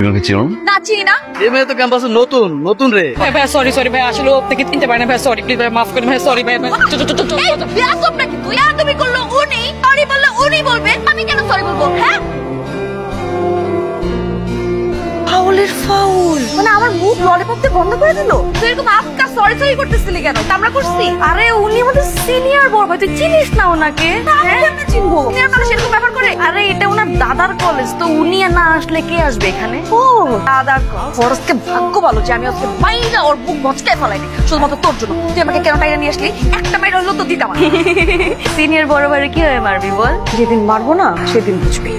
তুমি আমাকে চিনো না চিনি না। এই মেয়ে তো ক্যাম্পাসে নতুন নতুন রে। ভাই সরি ভাই, আসলে ও থেকে চিনতে পারে না ভাই, সরি প্লিজ ভাই, মাফ করুন ভাই, সরি ভাই। এই বেয়াদব নাকি তুই? তুমি করলো উনি, সরি বললো উনি বলবে, আমি কেন সরি বলবো? হ্যাঁ, ফাউলের ফাউল মানে আমার মুখ ললিপপ দিয়ে বন্ধ করে দিল। তুই এরকম আজকা সরি সরি করতেছিলি কেন? আমরা করছি? আরে উনি আমাদের সিনিয়র বড় ভাই, তুই চিনিস না ওনাকে? আমি কেমনে চিনবো? সিনিয়র মানুষ এরকম ব্যাপার করে? আরে এটা ওনার দাদার কলেজ, তো উনি না আসলে কে আসবে এখানে? ও দাদার কলেজ। ফরজকে ভাগ্য ভালো যে আমি আজকে বাইরে ওর বুক মচকায় ফেলাইনি শুধুমাত্র তোর জন্য। তুই আমাকে কেন টাইরা নিয়ে আসলি? একটা মাইর হলো তো দিতাম। সিনিয়র বড় ভাইরে কি হয়ে মারবি বল? যেদিন মারবো না সেদিন বুঝবি।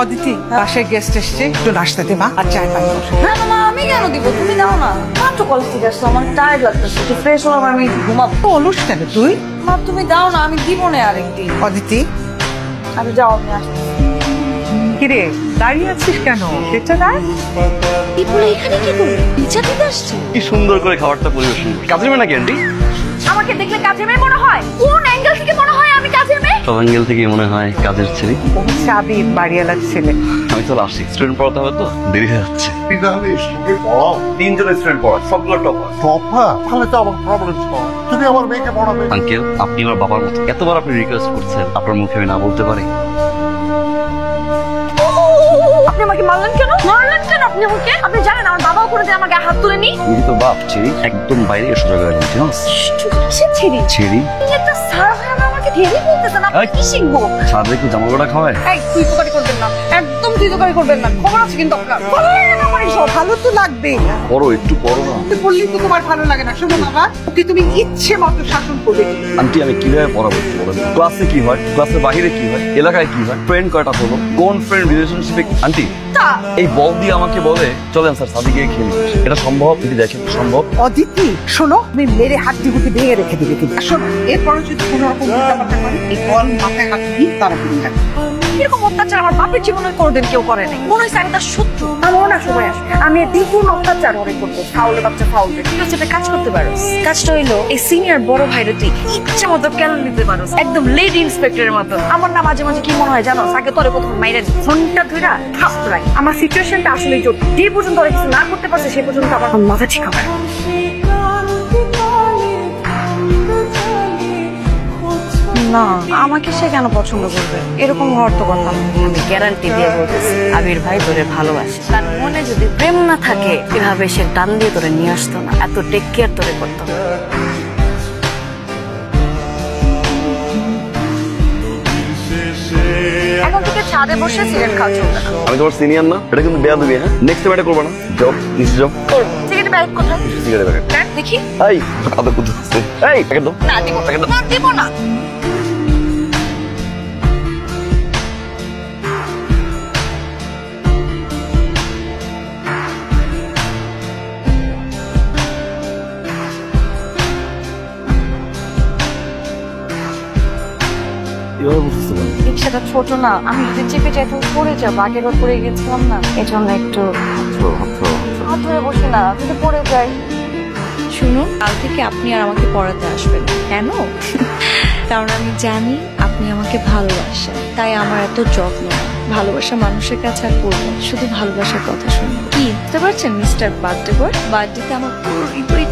অদিতি, বাসায় গেস্ট এসছে, একটু নাস্তা দে মা, আর চায় পানি বসে। না না মা, আমি কেন দিব? তুমি দাও না। মাত্র কলেজ থেকে আসছো, আমার টায়ার্ড লাগতেছে, একটু ফ্রেশ হলাম, আমি ঘুমাবো। তো অলস কেন তুই? মা তুমি দাও না, আমি দিব না আরেকদিন। অদিতি, আমি যাও, আমি আসছি। কিরে দাঁড়িয়ে আছিস কেন? সেটা না এই বলে এখানে কি করবে? পিজা দিতে আসছে? কি সুন্দর করে খাবারটা পরিবেশন করে। কাজের মেয়ে নাকি আন্টি? আমাকে দেখলে কাজের মেয়ে মনে হয়? কোন অ্যাঙ্গেল থেকে মনে হয় আমি কাজের মেয়ে? সব অ্যাঙ্গেল থেকে মনে হয় কাজের ছেলে। ও হচ্ছে আবির, বাড়িওয়ালার ছেলে। আমি তো আসছি, স্টুডেন্ট পড়াতে হবে তো দেরি হয়ে যাচ্ছে। তিনজন স্টুডেন্ট পড়া, সবগুলো টপার। টপা? তাহলে তো আমার প্রবলেম ছিল। তুমি আমার মেয়েকে পড়াবে। আঙ্কেল, আপনি আমার বাবার মতো, এতবার আপনি রিকোয়েস্ট করছেন, আপনার মুখে আমি না বলতে পারি? আপনি আমাকে মারলেন কেন? মারলেন কেন আপনি আমাকে? আপনি জানেন আমার বাবাও করে দিয়ে আমাকে হাত তুলে নি। তুমি তো বাপ ছেড়ি একদম বাইরে এসে জায়গায় কিসের ছিড়ি? ছেড়ি একটা স্যার হয়ে আমাকে ধেরে বলতেছেন, আমি কি শিখবো? সাদে একটু জামালটা খাওয়ায়। এই তুই দোকানি করবেন না, একদম তুই দোকানি করবেন না, খবর আছে কিন্তু আপনার। ভালো তো লাগবে, পড়ো একটু পড়ো না। তুই বললি তো তোমার ভালো লাগে না। শোনো বাবা, ওকে তুমি ইচ্ছে মতো শাসন করবে। আন্টি আমি কিভাবে পড়াবো একটু বলেন? ক্লাসে কি হয়, ক্লাসের বাইরে কি হয়, এলাকায় কি হয়, ফ্রেন্ড কয়টা হলো, কোন ফ্রেন্ড রিলেশনশিপে। আন্টি এই বল দিয়ে আমাকে বলে চলেন স্যার সাদি গিয়ে খেলি, এটা সম্ভব? যদি দেখেন সম্ভব। অদিতি শোনো, তুমি মেরে হাড্ডি গুটি ভেঙে রেখে দিবে কিন্তু। শোনো, এরপরে যদি কোনো রকম উল্টাপাল্টা করে, এই বল মাথায় হাত দিয়ে তারা তুমি থাকবে। এরকম অত্যাচার আমার বাপের জীবনে কোনোদিন কেউ করে নাই। মনে হয়েছে আমি তার শত্রু। আমার না সময় আসে আমি দ্বিগুণ অত্যাচার অনেক করবো। ফাউলের বাচ্চা ফাউল। তুই হচ্ছে একটা কাজ করতে পারো। কাজটা হইলো এই সিনিয়র বড় ভাইরে তুই ইচ্ছা মতো কেন নিতে পারো, একদম লেডি ইন্সপেক্টরের মতো। আমার না মাঝে মাঝে কি মনে হয় জানো, আগে তোরে প্রথম মাইরে ফোনটা ধইরা থাপড়াই। আমার সিচুয়েশনটা আসলে জটিল। যে পর্যন্ত ওরা কিছু না করতে পারছে সে পর্যন্ত আমার মাথা ঠিক হবে না। আমাকে সে কেন পছন্দ করবে? এরকম হওয়ার তো কথা। আমি গ্যারান্টি দিয়ে বলতেছি, আবির ভাই তোরে ভালোবাসে। তার মনে যদি প্রেম না থাকে এভাবে সে টান দিয়ে তোরে নিয়ে আসতো না, এত টেক কেয়ার তোরে করতো না। এখন থেকে ছাদে বসে সিগারেট খাওয়া চলবে না। আমি তোমার সিনিয়র না, এটা কিন্তু বেয়া দিবি। হ্যাঁ, নেক্সট টাইম এটা করবে না। যাও নিচে যাও। সিগারেট ব্যাগ কোথায়? সিগারেট প্যাকেট দেখি। এই কাদা কুদু আছে। এই প্যাকেট দাও। না দিব না, দিব না। রিক্সাটা ছোট না, আমি যদি চেপে যাই তো পড়ে যাবো। আগের বার পড়ে গেছিলাম না, এই জন্য একটু হাত ধরে বসে না, যদি পড়ে যাই। শুনুন, কাল থেকে আপনি আর আমাকে পড়াতে আসবেন। কেন? কারণ আমি জানি আপনি আমাকে ভালোবাসেন, তাই আমার এত যত্ন। ভালোবাসা মানুষের কাছে আর করবো, শুধু ভালোবাসার কথা শুনবো। কি বুঝতে পারছেন মিস্টার বার্থডে বয়? বার্থডেতে আমার পুরো হৃদয়